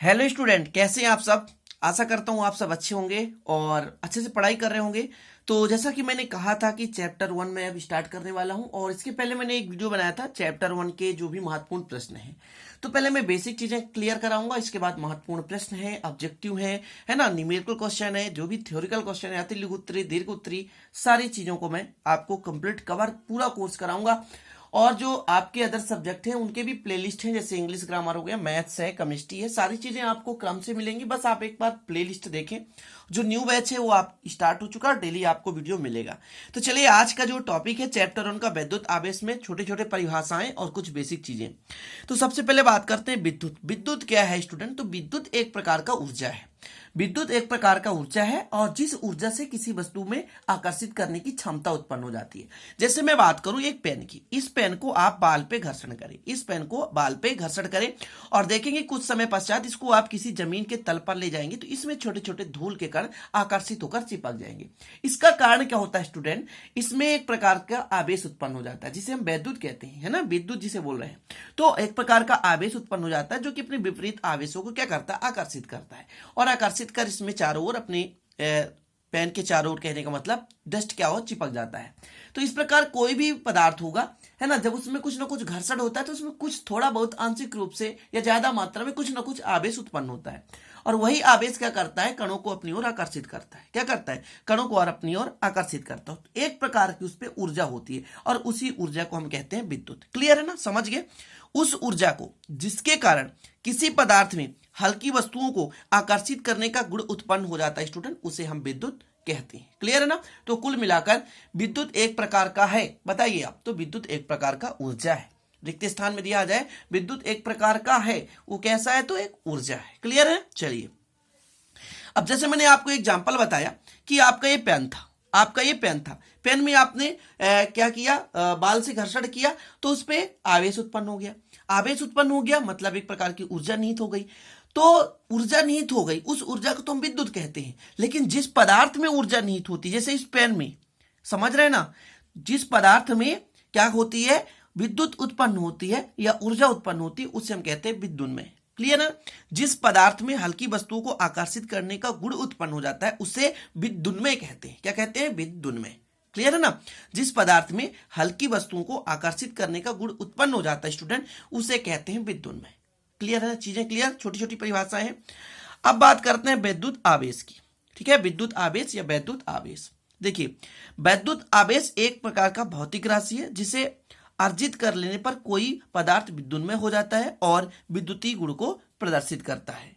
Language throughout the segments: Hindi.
हेलो स्टूडेंट, कैसे हैं आप सब। आशा करता हूँ आप सब अच्छे होंगे और अच्छे से पढ़ाई कर रहे होंगे। तो जैसा कि मैंने कहा था कि चैप्टर 1 में अब स्टार्ट करने वाला हूँ और इसके पहले मैंने एक वीडियो बनाया था चैप्टर 1 के जो भी महत्वपूर्ण प्रश्न हैं। तो पहले मैं बेसिक चीजें क्लियर कराऊंगा, इसके बाद महत्वपूर्ण प्रश्न है, ऑब्जेक्टिव है ना, न्यूमेरिकल क्वेश्चन है, जो भी थ्योरिकल क्वेश्चन है, अति लघु उत्तरी, दीर्घ उत्तरी, सारी चीजों को मैं आपको कंप्लीट कवर पूरा कोर्स कराऊंगा। और जो आपके अदर सब्जेक्ट हैं उनके भी प्लेलिस्ट हैं, जैसे इंग्लिश ग्रामर हो गया, मैथ्स है, केमिस्ट्री है, सारी चीजें आपको क्रम से मिलेंगी। बस आप एक बार प्लेलिस्ट देखें। जो न्यू बैच है वो आप स्टार्ट हो चुका है, डेली आपको वीडियो मिलेगा। तो चलिए, आज का जो टॉपिक है चैप्टर 1 का विद्युत आवेश में छोटे छोटे परिभाषाएं और कुछ बेसिक चीजें। तो सबसे पहले बात करते हैं विद्युत। विद्युत क्या है स्टूडेंट? तो विद्युत एक प्रकार का ऊर्जा है। विद्युत एक प्रकार का ऊर्जा है और जिस ऊर्जा से किसी वस्तु में आकर्षित करने की क्षमता उत्पन्न हो जाती है। जैसे मैं बात करूं एक पेन की, इस पेन को आप बाल पे घर्षण करें, इस पेन को बाल पे घर्षण करें और देखेंगे कुछ समय पश्चात इसको आप किसी जमीन के तल पर ले जाएंगे तो इसमें छोटे छोटे धूल के कण आकर्षित होकर चिपक जाएंगे। इसका कारण क्या होता है स्टूडेंट? इसमें एक प्रकार का आवेश उत्पन्न हो जाता है जिसे हम वैद्युत कहते हैं, है ना, विद्युत जिसे बोल रहे हैं। तो एक प्रकार का आवेश उत्पन्न हो जाता है जो कि अपने विपरीत आवेशों को क्या करता है? आकर्षित करता है। और आकर्षित कर इसमें चारों ओर अपने पेन के चारों ओर, कहने का मतलब डस्ट क्या हो, चिपक जाता है। तो इस प्रकार कोई भी पदार्थ होगा, है ना, जब उसमें कुछ ना कुछ घर्षण होता है तो उसमें कुछ थोड़ा बहुत आंशिक रूप से या ज्यादा मात्रा में कुछ ना कुछ आवेश उत्पन्न होता है। और वही आवेश क्या करता है? कणों को अपनी ओर आकर्षित करता है। क्या करता है? कणों को और अपनी ओर आकर्षित करता है। एक प्रकार की उस पर ऊर्जा होती है और उसी ऊर्जा को हम कहते हैं विद्युत। क्लियर है ना, समझ गए? उस ऊर्जा को जिसके कारण किसी पदार्थ में हल्की वस्तुओं को आकर्षित करने का गुण उत्पन्न हो जाता है स्टूडेंट, उसे हम विद्युत कहते हैं। क्लियर है ना? तो कुल मिलाकर विद्युत एक प्रकार का है, बताइए आप। तो विद्युत एक प्रकार का ऊर्जा है। रिक्त स्थान में दिया आ जाए विद्युत एक प्रकार का है, वो कैसा है? तो एक ऊर्जा है। क्लियर है? चलिए, अब जैसे मैंने आपको एग्जांपल बताया कि आपका ये पेन था, आपका ये पेन था, पेन में आपने क्या किया? बाल से घर्षण किया तो उस पर आवेश उत्पन्न हो गया। आवेश उत्पन्न हो गया मतलब एक प्रकार की ऊर्जा निहित हो गई। तो ऊर्जा निहित हो गई, उस ऊर्जा को तो हम विद्युत कहते हैं। लेकिन जिस पदार्थ में ऊर्जा निहित होती है, जैसे इस पेन में, समझ रहे हैं ना, जिस पदार्थ में क्या होती है? विद्युत उत्पन्न होती है या ऊर्जा उत्पन्न होती है, उसे हम कहते हैं विद्युन्मय। क्लियर है? जिस पदार्थ में हल्की वस्तुओं को आकर्षित करने का गुण उत्पन्न हो जाता है उसे विद्युन्मय कहते हैं। क्या कहते हैं? विद्युन्मय। क्लियर है ना? जिस पदार्थ में हल्की वस्तुओं को आकर्षित करने का गुण उत्पन्न हो जाता है स्टूडेंट, उसे कहते हैं विद्युन्मय। क्लियर है? चीजें क्लियर? छोटी छोटी परिभाषाएं हैं। अब बात करते हैं विद्युत आवेश की। ठीक है, विद्युत आवेश या वैद्युत आवेश। देखिए, वैद्युत आवेश एक प्रकार का भौतिक राशि है जिसे अर्जित कर लेने पर कोई पदार्थ विद्युन्मय हो जाता है और विद्युतीय गुण को प्रदर्शित करता है।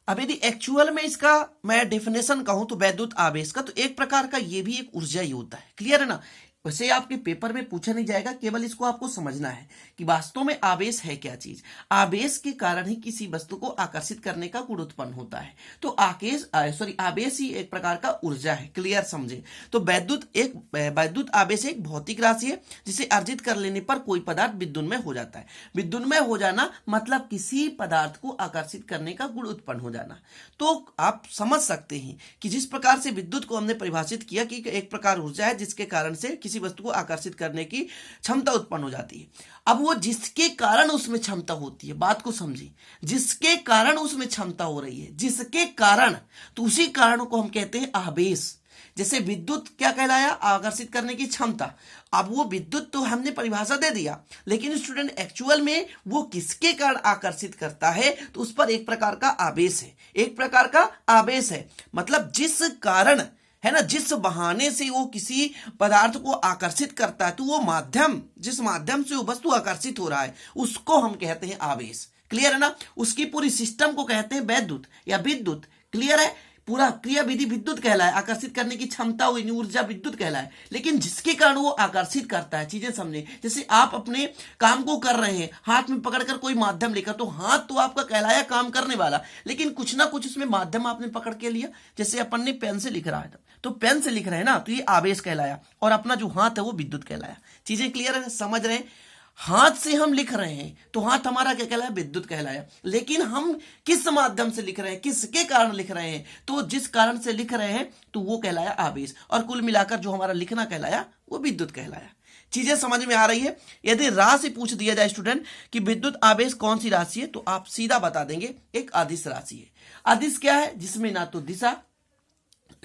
अब यदि एक्चुअल में इसका मैं डेफिनेशन कहूं तो वैद्युत आवेश का, तो एक प्रकार का ये भी एक ऊर्जा ही होता है। क्लियर है ना? वैसे आपके पेपर में पूछा नहीं जाएगा, केवल इसको आपको समझना है कि वास्तव में आवेश है क्या चीज। आवेश के कारण ही किसी वस्तु को आकर्षित करने का गुण उत्पन्न होता है। तो आवेश ही एक प्रकार का ऊर्जा है। क्लियर, समझे? तो वैद्युत आवेश एक भौतिक राशि है जिसे अर्जित कर लेने पर कोई पदार्थ विद्युन्मय हो जाता है। विद्युन्मय हो जाना मतलब किसी पदार्थ को आकर्षित करने का गुण उत्पन्न हो जाना। तो आप समझ सकते हैं कि जिस प्रकार से विद्युत को हमने परिभाषित किया कि एक प्रकार ऊर्जा है जिसके कारण से किसी वस्तु को आकर्षित करने की क्षमता उत्पन्न हो जाती है। अब वो जिसके कारण उसमें क्षमता होती है, बात को समझिए, जिसके कारण उसमें क्षमता हो रही है, जिसके कारण, तो उसी कारण को हम कहते हैं आवेश। जैसे विद्युत क्या कहलाया? आकर्षित करने की क्षमता। अब वो विद्युत तो हमने परिभाषा दे दिया, लेकिन स्टूडेंट एक्चुअल में वो किसके कारण आकर्षित करता है? तो उस पर एक प्रकार का आवेश है, एक प्रकार का आवेश है। मतलब जिस कारण, है ना, जिस बहाने से वो किसी पदार्थ को आकर्षित करता है, तो वो माध्यम, जिस माध्यम से वो वस्तु आकर्षित हो रहा है, उसको हम कहते हैं आवेश। क्लियर है ना? उसकी पूरी सिस्टम को कहते हैं वैद्युत या विद्युत। क्लियर है? पूरा क्रिया विधि विद्युत कहलाए, आकर्षित करने की क्षमता हुई ऊर्जा विद्युत कहलाए। लेकिन जिसके कारण वो आकर्षित करता है, चीजें समझे। जैसे आप अपने काम को कर रहे हैं, हाथ में पकड़कर कोई माध्यम लेकर, तो हाथ तो आपका कहलाया काम करने वाला, लेकिन कुछ ना कुछ उसमें माध्यम आपने पकड़ के लिया। जैसे अपन ने पेन से लिख रहा है, तो पेन से लिख रहे हैं ना, तो ये आवेश कहलाया और अपना जो हाथ है वो विद्युत कहलाया। चीजें क्लियर है? समझ रहे हैं? हाथ से हम लिख रहे हैं तो हाथ हमारा क्या कहलाया? विद्युत कहलाया। लेकिन हम किस माध्यम से लिख रहे हैं, किसके कारण लिख रहे हैं? तो जिस कारण से लिख रहे हैं तो वो कहलाया आवेश। और कुल मिलाकर जो हमारा लिखना कहलाया वो विद्युत कहलाया। चीजें समझ में आ रही है। यदि राशि पूछ दिया जाए स्टूडेंट कि विद्युत आवेश कौन सी राशि है, तो आप सीधा बता देंगे एक अदिश राशि है। अदिश क्या है? जिसमें ना तो दिशा,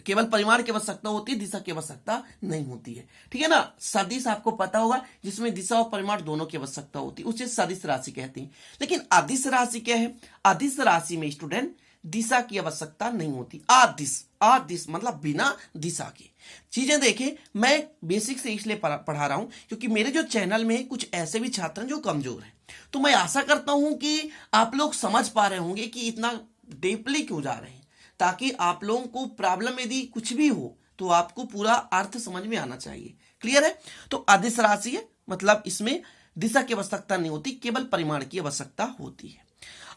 केवल परिमाण की आवश्यकता होती है, दिशा की आवश्यकता नहीं होती है। ठीक है ना। सदिश आपको पता होगा, जिसमें दिशा और परिमाण दोनों की आवश्यकता होती है, उसे सदिश राशि कहते हैं। लेकिन अदिश राशि क्या है? अदिश राशि में स्टूडेंट दिशा की आवश्यकता नहीं होती। अदिश, अदिश मतलब बिना दिशा के। चीजें देखें, मैं बेसिक से इसलिए पढ़ा रहा हूं क्योंकि मेरे जो चैनल में कुछ ऐसे भी छात्र हैं जो कमजोर हैं। तो मैं आशा करता हूं कि आप लोग समझ पा रहे होंगे कि इतना डीपली क्यों जा रहे हैं, ताकि आप लोगों को प्रॉब्लम यदि कुछ भी हो तो आपको पूरा अर्थ समझ में आना चाहिए। क्लियर है? तो अदिश राशि है, मतलब इसमें दिशा की आवश्यकता नहीं होती, केवल परिमाण की आवश्यकता होती है।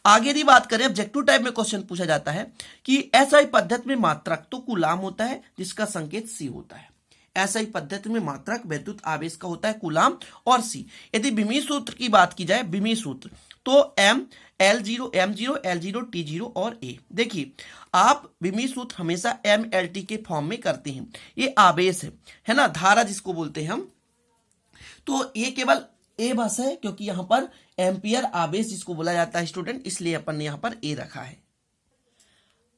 आगे यदि बात करें, ऑब्जेक्टिव टाइप में क्वेश्चन पूछा जाता है कि एसआई पद्धति में मात्रक तो कूलाम होता है, जिसका संकेत सी होता है। एसआई पद्धति में मात्रक वैद्युत आवेश का होता है कूलाम और सी। यदि बिमी सूत्र की बात की जाए, बिमी सूत्र, तो M L0 M0 L0 T0 और A। देखिए, आप बिमी सूत्र हमेशा MLT के फॉर्म में करते हैं। ये आवेश है ना, धारा जिसको बोलते हैं हम। तो ये केवल ए बस है, क्योंकि यहां पर एम्पियर आवेश जिसको बोला जाता है स्टूडेंट, इसलिए अपन ने यहां पर ए रखा है।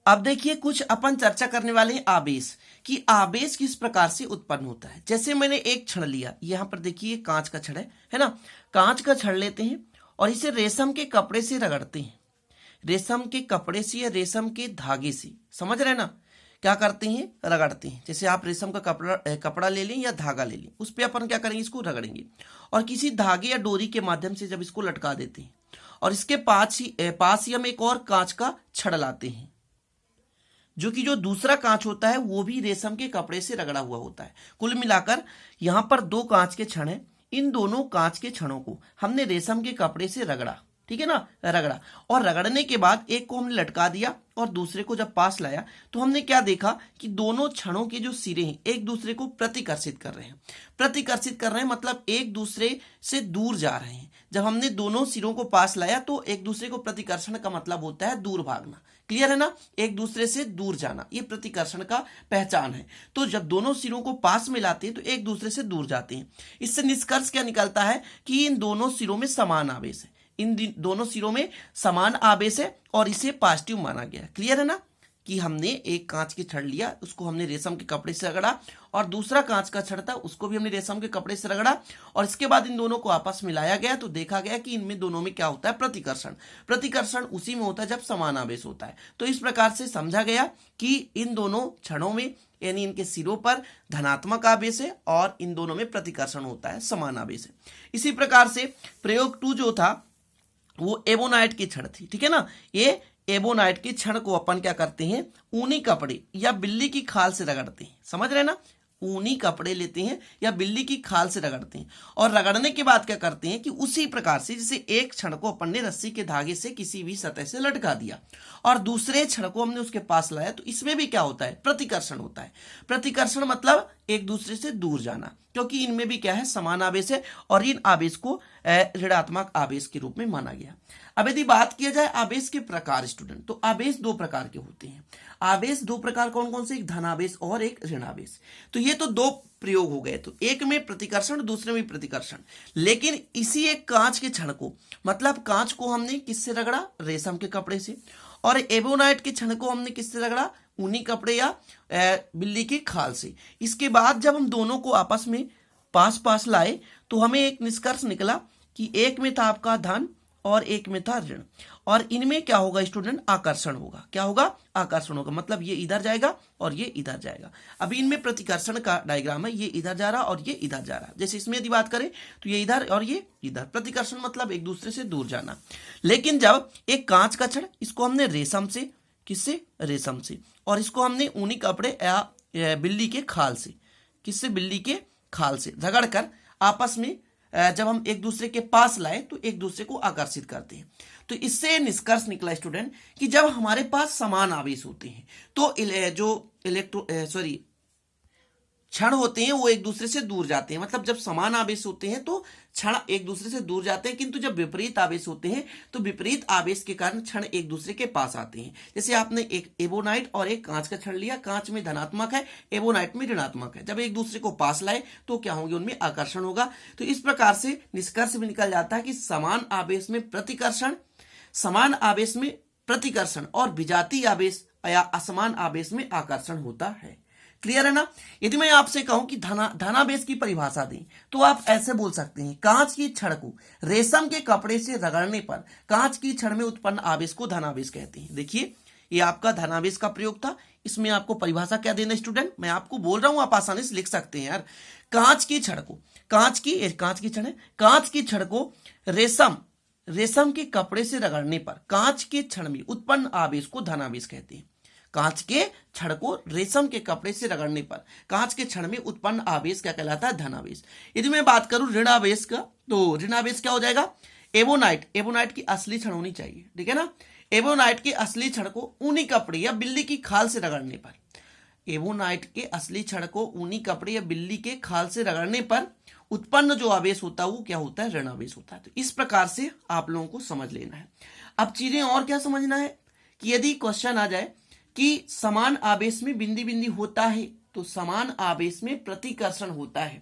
अब देखिए, कुछ अपन चर्चा करने वाले हैं आवेश कि आवेश किस प्रकार से उत्पन्न होता है। जैसे मैंने एक छड़ लिया, यहां पर देखिए कांच का छड़ है ना। कांच का छड़ लेते हैं और इसे रेशम के कपड़े से रगड़ते हैं, रेशम के कपड़े से या रेशम के धागे से, समझ रहे ना। क्या करते हैं? रगड़ते हैं। जैसे आप रेशम का कपड़ा ले लें या धागा ले लें, उस पर अपन क्या करेंगे? इसको रगड़ेंगे और किसी धागे या डोरी के माध्यम से जब इसको लटका देते हैं, और इसके पास ही हम एक और कांच का छड़ लाते हैं, जो कि जो दूसरा कांच होता है वो भी रेशम के कपड़े से रगड़ा हुआ होता है। कुल मिलाकर यहां पर दो कांच के छड़ हैं। इन दोनों कांच के छड़ों को हमने रेशम के कपड़े से रगड़ा, ठीक है ना, रगड़ा, और रगड़ने के बाद एक को हमने लटका दिया और दूसरे को जब पास लाया तो हमने क्या देखा कि दोनों छड़ों के जो सिरे हैं एक दूसरे को प्रतिकर्षित कर रहे हैं। प्रतिकर्षित कर रहे हैं मतलब एक दूसरे से दूर जा रहे हैं। जब हमने दोनों सिरों को पास लाया तो एक दूसरे को प्रतिकर्षण का मतलब होता है दूर भागना। क्लियर है ना? एक दूसरे से दूर जाना, ये प्रतिकर्षण का पहचान है। तो जब दोनों सिरों को पास में लाते हैं तो एक दूसरे से दूर जाते हैं। इससे निष्कर्ष क्या निकलता है कि इन दोनों सिरों में समान आवेश है, इन दोनों सिरों में समान आवेश है और इसे पॉजिटिव माना गया। क्लियर है ना? कि हमने एक कांच की छड़ लिया, उसको हमने रेशम के कपड़े से रगड़ा, और दूसरा कांच का छड़ था उसको भी हमने रेशम के कपड़े से रगड़ा, और इसके बाद इन दोनों को आपस में लाया गया तो देखा गया कि इनमें दोनों में क्या होता है? प्रतिकर्षण। प्रतिकर्षण उसी में होता है जब समान आवेश होता है। तो इस प्रकार से समझा गया कि इन दोनों छड़ों में, यानी इनके सिरों पर धनात्मक आवेश है और इन दोनों में प्रतिकर्षण होता है, समान आवेश है। इसी प्रकार से प्रयोग 2 जो था वो एबोनाइट की छड़ थी। ठीक है ना? ये एबोनाइट की छड़ को अपन क्या करते हैं? ऊनी कपड़े या बिल्ली की खाल से रगड़ते हैं। समझ रहे ना? ऊनी कपड़े लेते हैं या बिल्ली की खाल से रगड़ते हैं, और रगड़ने के बाद क्या करते हैं कि उसी प्रकार से जैसे एक छड़ को अपन ने रस्सी के धागे से किसी भी सतह से लटका दिया और दूसरे छड़ को हमने उसके पास लाया, तो इसमें भी क्या होता है? प्रतिकर्षण होता है। प्रतिकर्षण मतलब एक दूसरे से दूर जाना, क्योंकि इनमें भी क्या है? समान आवेश है और इन आवेश को ऋणात्मक आवेश के रूप में माना गया। अब यदि बात किया जाए आवेश के प्रकार स्टूडेंट, तो आवेश 2 प्रकार के होते हैं। आवेश 2 प्रकार कौन कौन से? एक धनावेश और एक ऋणावेश। तो ये तो 2 प्रयोग हो गए, तो एक में प्रतिकर्षण, दूसरे में प्रतिकर्षण। लेकिन इसी एक कांच के छड़ को, मतलब कांच को हमने किससे रगड़ा? रेशम के कपड़े से। और एबोनाइट के छड़ को हमने किससे रगड़ा? ऊनी कपड़े या बिल्ली की खाल से। इसके बाद जब हम दोनों को आपस में पास लाए तो हमें एक निष्कर्ष निकला कि एक में था आपका धन और एक में था ऋण, और इनमें क्या होगा स्टूडेंट? आकर्षण होगा। क्या होगा? आकर्षण होगा, मतलब ये इधर जाएगा और ये इधर जाएगा। अभी इनमें प्रतिकर्षण का डायग्राम है, ये इधर जा रहा और ये इधर जा रहा। जैसे इसमें यदि बात करें तो ये इधर और ये इधर। प्रतिकर्षण मतलब एक दूसरे से दूर जाना। लेकिन जब एक कांच का छड़, इसको हमने रेशम से, किससे? रेशम से, और इसको हमने ऊनी कपड़े या बिल्ली के खाल से, किससे? बिल्ली के खाल से रगड़ कर आपस में जब हम एक दूसरे के पास लाए तो एक दूसरे को आकर्षित करते हैं। तो इससे निष्कर्ष निकला स्टूडेंट कि जब हमारे पास समान आवेश होते हैं तो जो क्षण होते हैं वो एक दूसरे से दूर जाते हैं, मतलब जब समान आवेश होते हैं तो क्षण एक दूसरे से दूर जाते हैं, किंतु जब विपरीत आवेश होते हैं तो विपरीत आवेश के कारण क्षण एक दूसरे के पास आते हैं। जैसे आपने एक एबोनाइट और एक कांच का क्षण लिया, कांच में धनात्मक है, एबोनाइट में ऋणात्मक है, जब एक दूसरे को पास लाए तो क्या होंगे, उनमें आकर्षण होगा। तो इस प्रकार से निष्कर्ष भी निकल जाता है कि समान आवेश में प्रतिकर्षण, समान आवेश में प्रतिकर्षण और विजातीय आवेश या असमान आवेश में आकर्षण होता है। क्लियर है ना। यदि मैं आपसे कहूं कि धनावेश की परिभाषा दें तो आप ऐसे बोल सकते हैं, कांच की छड़ को रेशम के कपड़े से रगड़ने पर कांच की छड़ में उत्पन्न आवेश को धनावेश कहते हैं। देखिए ये आपका धनावेश का प्रयोग था, इसमें आपको परिभाषा क्या देना स्टूडेंट, मैं आपको बोल रहा हूं, आप आसानी से लिख सकते हैं यार। कांच की छड़ को, कांच की छड़ है, कांच की छड़ को रेशम के कपड़े से रगड़ने पर कांच के क्षण में उत्पन्न आवेश को धनावेश कहते हैं। कांच के छड़ को रेशम के कपड़े से रगड़ने पर कांच के क्षण में उत्पन्न आवेश क्या कहलाता है, धनावेश। यदि मैं बात करूं ऋणावेश का, तो ऋणावेश क्या हो जाएगा, एबोनाइट की असली छड़ होनी चाहिए, ठीक है ना। एबोनाइट के असली छड़ को ऊनी कपड़े या बिल्ली की खाल से रगड़ने पर, एबोनाइट के असली छड़ को ऊनी कपड़े या बिल्ली के खाल से रगड़ने पर उत्पन्न जो आवेश होता है वो क्या होता है, ऋणावेश होता है। तो इस प्रकार से आप लोगों को समझ लेना है। अब चीजें और क्या समझना है कि यदि क्वेश्चन आ जाए कि समान आवेश में बिंदी बिंदी होता है तो समान आवेश में प्रतिकर्षण होता है,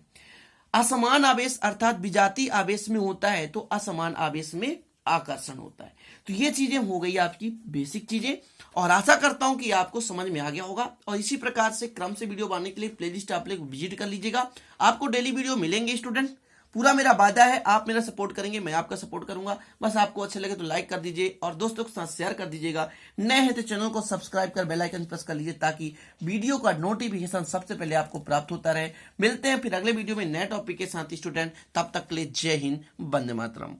असमान आवेश अर्थात विजातीय आवेश में होता है तो असमान आवेश में आकर्षण होता है। तो ये चीजें हो गई आपकी बेसिक चीजें, और आशा करता हूं कि आपको समझ में आ गया होगा। और इसी प्रकार से क्रम से वीडियो बनाने के लिए प्लेलिस्ट आप लोग विजिट कर लीजिएगा, आपको डेली वीडियो मिलेंगे स्टूडेंट। पूरा मेरा वादा है, आप मेरा सपोर्ट करेंगे, मैं आपका सपोर्ट करूंगा। बस आपको अच्छा लगे तो लाइक कर दीजिए और दोस्तों के साथ शेयर कर दीजिएगा। नए हैं तो चैनल को सब्सक्राइब कर बेल आइकन प्रेस कर लीजिए ताकि वीडियो का नोटिफिकेशन सबसे पहले आपको प्राप्त होता रहे। मिलते हैं फिर अगले वीडियो में नए टॉपिक के साथ स्टूडेंट, तब तक के लिए जय हिंद, वंदे मातरम।